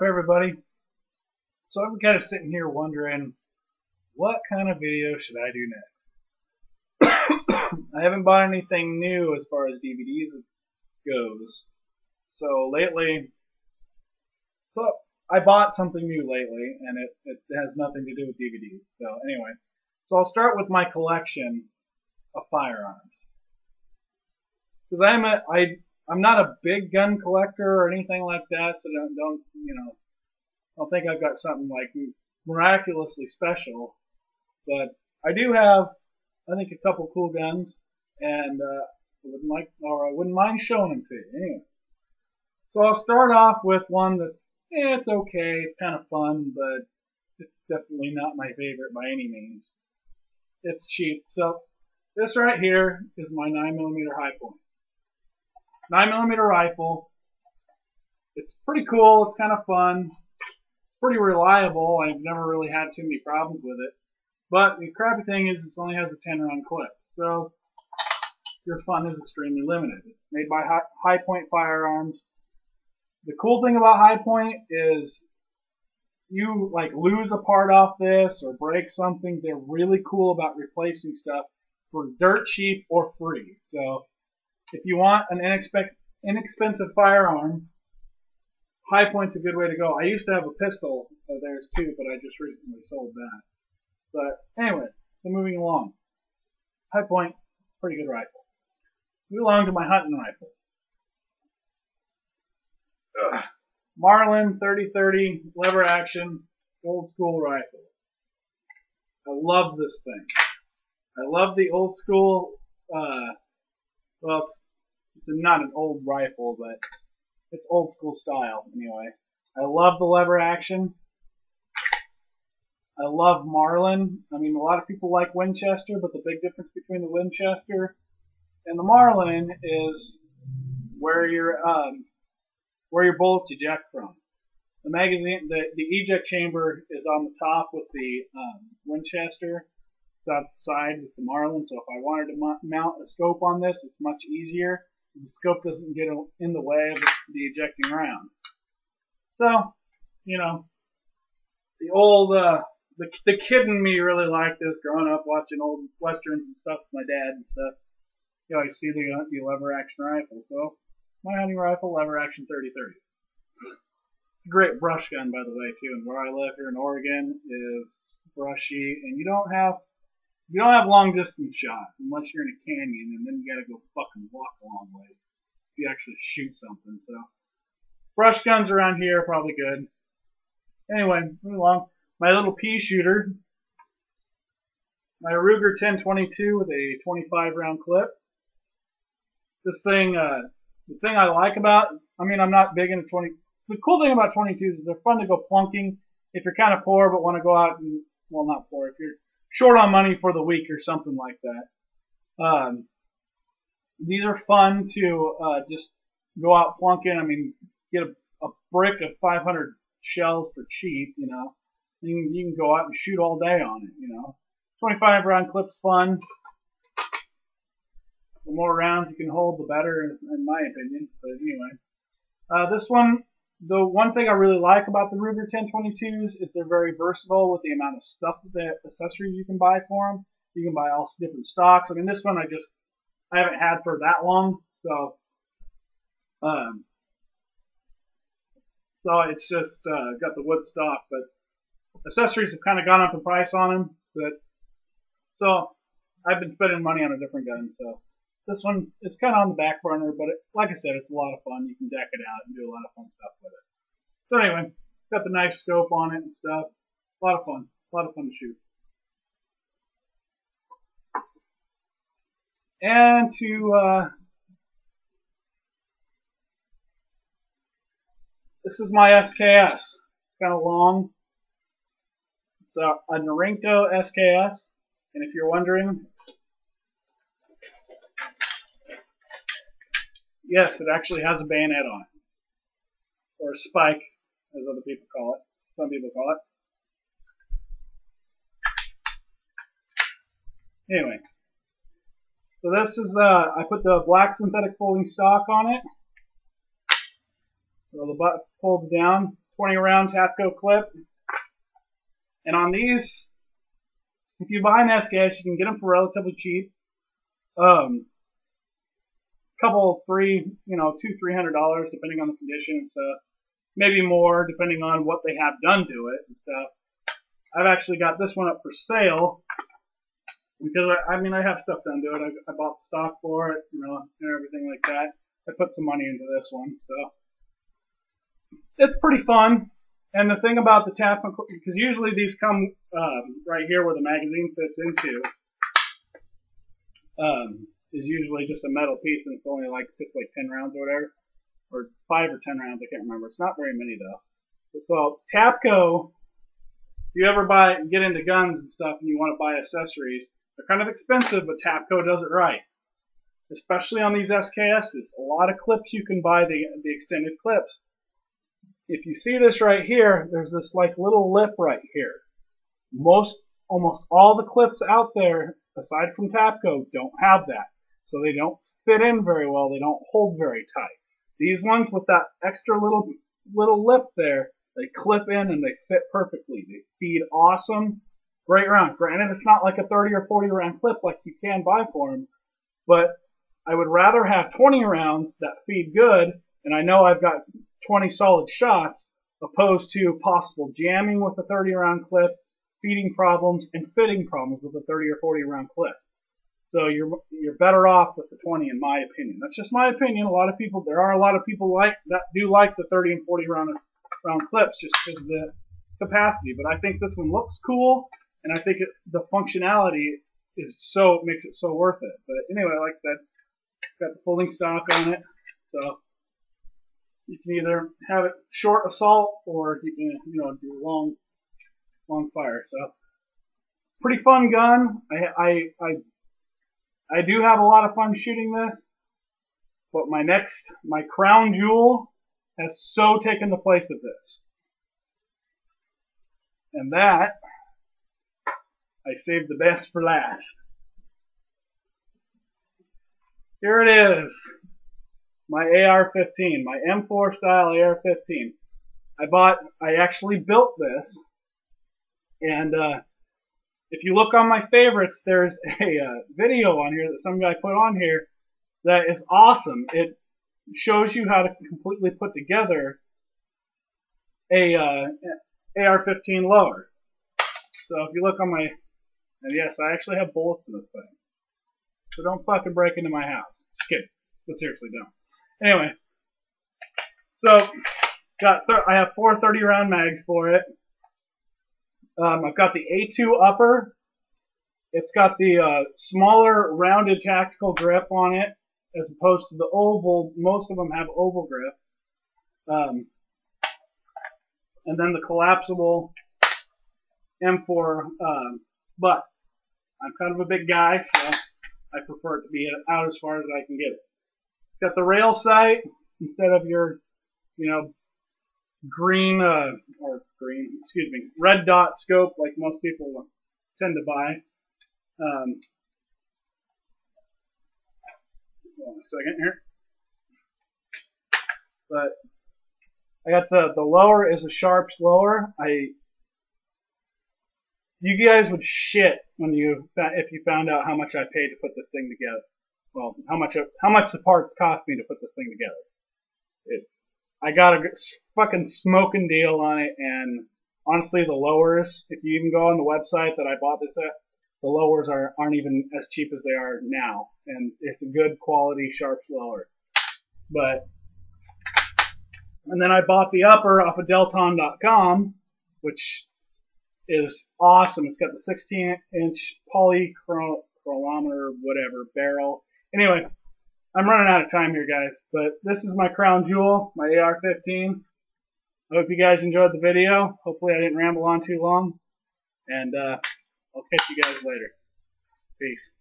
everybody? So I'm kind of sitting here wondering what kind of video should I do next? I haven't bought anything new as far as DVDs goes. So I bought something new lately, and it has nothing to do with DVDs. So anyway, I'll start with my collection of firearms. Because I'm not a big gun collector or anything like that, so don't think I've got something like miraculously special, but I do have, I think, a couple cool guns, and I wouldn't mind showing them to you. Anyway, so I'll start off with one that's, it's okay, it's kind of fun, but it's definitely not my favorite by any means. It's cheap. So this right here is my 9mm Hi-Point. 9mm rifle. It's pretty cool. It's kind of fun. Pretty reliable. I've never really had too many problems with it. But the crappy thing is it only has a 10-round clip. So your fun is extremely limited. It's made by Hi-Point Firearms. The cool thing about Hi-Point is you lose a part off this or break something, they're really cool about replacing stuff for dirt cheap or free. So if you want an inexpensive firearm, Hi-Point's a good way to go. I used to have a pistol of theirs too, but I just recently sold that. But anyway, so moving along. Hi-Point, pretty good rifle. Move along to my hunting rifle. Marlin 30-30 lever action old school rifle. I love this thing. I love the old school, well, it's not an old rifle, but it's old school style anyway. I love the lever action. I love Marlin. I mean, a lot of people like Winchester, but the big difference between the Winchester and the Marlin is where your bullets eject from. The magazine, the eject chamber is on the top with the Winchester. It's outside with the Marlin. So if I wanted to mount a scope on this, it's much easier. The scope doesn't get in the way of the ejecting round. So, the old the kid in me really liked this growing up, watching old westerns and stuff with my dad and stuff. You always see the lever action rifle. So my hunting rifle, lever action 30-30. It's a great brush gun, by the way, too. And where I live here in Oregon is brushy, and you don't have long distance shots unless you're in a canyon, and then you gotta go fucking walk a long ways if you actually shoot something. So brush guns around here are probably good. Anyway, moving along. My little pea shooter, my Ruger 10/22 with a 25-round clip. This thing, the thing I like about, I'm not big into 20. The cool thing about 22s is they're fun to go plunking if you're kind of poor but want to go out and, well, not poor, if you're short on money for the week or something like that. These are fun to just go out plunking. Get a brick of 500 shells for cheap, You can go out and shoot all day on it, 25-round clip's fun. The more rounds you can hold, the better, in my opinion. But anyway, this one, the one thing I really like about the Ruger 10/22s is they're very versatile with the amount of stuff, the accessories you can buy for them. You can buy all different stocks. This one I haven't had for that long, so it's just got the wood stock, but accessories have kind of gone up in price on them. So I've been spending money on a different gun, so this one is kind of on the back burner, but like I said, it's a lot of fun. You can deck it out and do a lot of fun stuff with it. So anyway, it's got the nice scope on it and stuff. A lot of fun. A lot of fun to shoot. And this is my SKS. It's kind of long. It's a Norinco SKS. And if you're wondering, yes, it actually has a bayonet on it. Or a spike, as other people call it. Some people call it. Anyway. So this is, I put the black synthetic folding stock on it. So the butt folds down 20 round Tapco clip. And on these, if you buy an SKS, you can get them for relatively cheap. Couple, $200-300 depending on the condition and stuff. Maybe more depending on what they have done to it and stuff. I've actually got this one up for sale because I have stuff done to it. I bought the stock for it, and everything like that. I put some money into this one, so it's pretty fun. And the thing about the Tapco, because usually these come right here where the magazine fits into, is usually just a metal piece, and it's only fits 10 rounds or whatever, or 5 or 10 rounds. I can't remember. It's not very many though. So Tapco, if you ever get into guns and stuff, and you want to buy accessories, they're kind of expensive, but Tapco does it right. Especially on these SKSs, a lot of clips you can buy the extended clips. If you see this right here, there's this little lip right here. Almost all the clips out there, aside from Tapco, don't have that. So they don't fit in very well. They don't hold very tight. These ones with that extra little lip there, they clip in and they fit perfectly. They feed awesome. Great round. Granted, it's not like a 30 or 40 round clip like you can buy for them, but I would rather have 20 rounds that feed good, and I know I've got 20 solid shots, opposed to possible jamming with a 30 round clip, feeding problems, and fitting problems with a 30 or 40 round clip. So you're better off with the 20, in my opinion. That's just my opinion. There are a lot of people that do like the 30 and 40 round clips just because of the capacity. But I think this one looks cool, and I think the functionality makes it so worth it. But anyway, like I said, got the folding stock on it, so you can either have it short assault or you can do long fire. So pretty fun gun. I do have a lot of fun shooting this, but my crown jewel has so taken the place of this. And that, I saved the best for last. Here it is. My AR-15, my M4 style AR-15. I actually built this, and if you look on my favorites, there's a video on here that some guy put on here that is awesome. It shows you how to completely put together a AR-15 lower. So if you look on and yes, I actually have bullets in this thing. So don't fucking break into my house. Just kidding. But seriously, don't. Anyway, so I have 4 30-round mags for it. I've got the A2 upper. It's got the smaller rounded tactical grip on it, as opposed to the oval. Most of them have oval grips. And then the collapsible M4 butt. I'm kind of a big guy, so I prefer it to be out as far as I can get it. It's got the rail sight instead of your, red dot scope like most people tend to buy. Hold on a second here. But I got the lower is a Sharps lower. You guys would shit if you found out how much I paid to put this thing together. Well, how much the parts cost me to put this thing together. I got a fucking smoking deal on it, and honestly, the lowers, if you even go on the website that I bought this at, the lowers aren't even as cheap as they are now, and it's a good quality Sharps lower. And then I bought the upper off of Delton.com, which is awesome. It's got the 16-inch polychronometer, whatever, barrel. Anyway, I'm running out of time here, guys, but this is my crown jewel, my AR-15. I hope you guys enjoyed the video. Hopefully I didn't ramble on too long, and I'll catch you guys later. Peace.